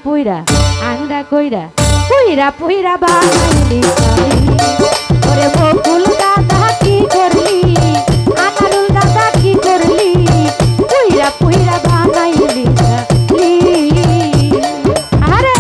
পুইরা আংরা কইরা পুইরা পুইরা বানাইলি ওরে বকুল দাদা কি করলি আনারুল দাদা কি করলি পুইরা পুইরা বানাইলি আরে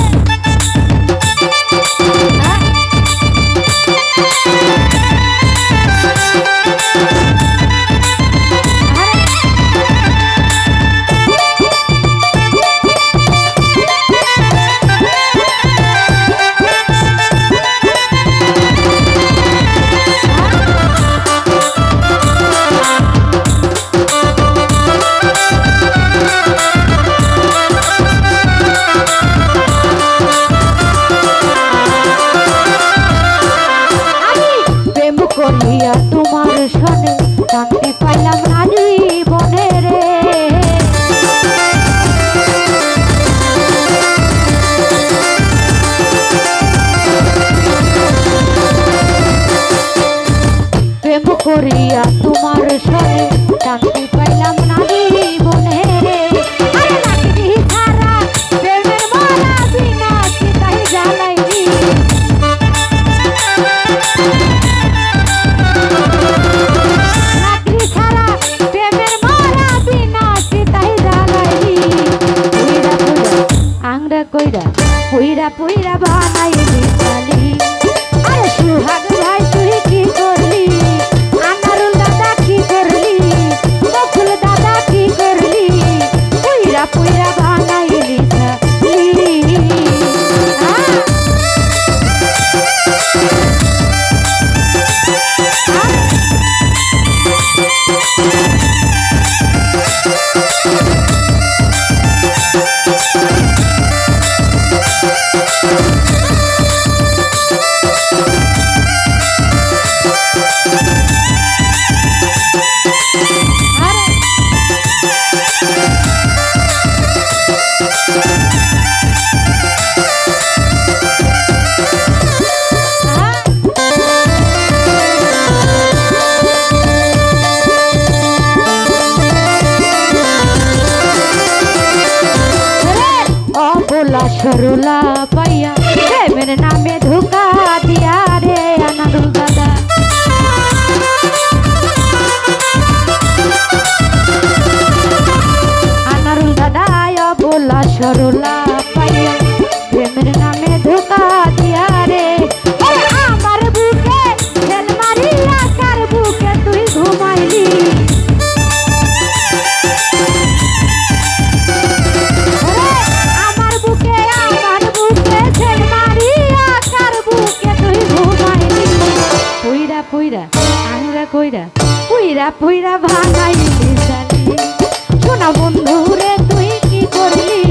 করিয়া তোমার সনে শান্তি পাইলাম না জীবনে রে প্রেম করিয়া তোমার সনে শান্তি পাইলাম না জীবনে রে ছাড়া প্রেমের মালা বিনা চিতাই জ্বালাইলি কইরা পুইরা পুইরা বানাইলি চালি আরে সুহাগ ভাই তুই কি করলি আনারুল দাদা কি করলি বকুল দাদা কি করলি পুইরা পুইরা বানাইলি চালি সরলা পাইয়া প্রেমের নামে ধোকা দিয়া রে আনারুল দাদা আনারুল দাদা বলা সরলা পাইয়া প্রেমের নামে ধোকা দিয়া রে আমার বুকে তেল মারিয়া কার বুকে তুই ঘুমাইলি পুইরা আংরা কইরা পুইরা পুইরা ভাঙাইলি জানি শোনা বন্ধুরে তুই কি করলি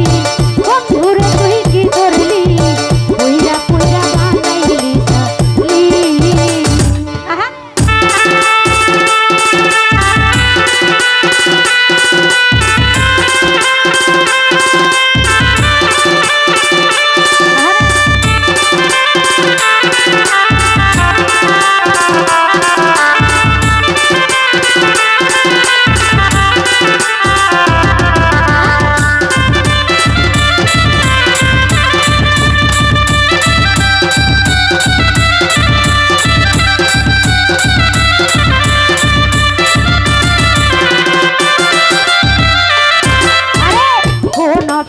বন্ধুরে তুই কি করলি পুইরা পুইরা ভাঙাইলি জানি আহা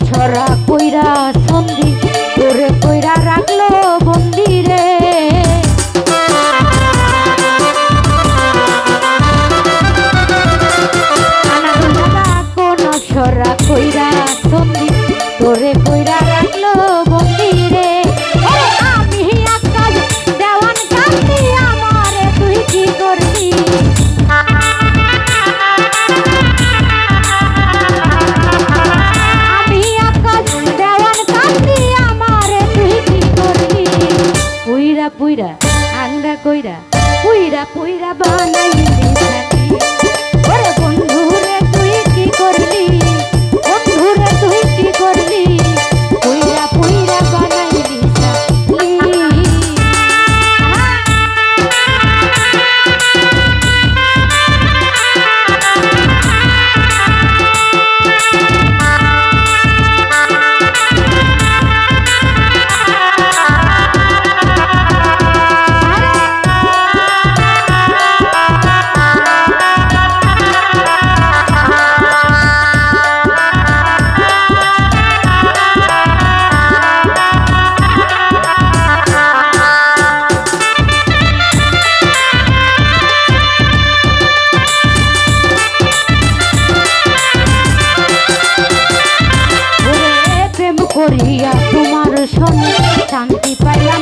ছড়া কইরা সন্ধি তোরে কইরা রাখলো বন্দি রে আনারুল দাদা কোন ছড়া কইরা সন্ধি তোরে কইরা রাখলো বন্দি রে আমি আকাশ দেওয়ান কান্দি আমারে তুই কি করবি পুইরা আংরা কইরা পুইরা পুইরা বানাইলি জানি ওরে বন্ধুরে তুই কি করলি বন্ধুরে তুই কি করলি পুইরা পুইরা বানাইলি জানি করিয়া তোমার শোনে শান্তি পাইলাম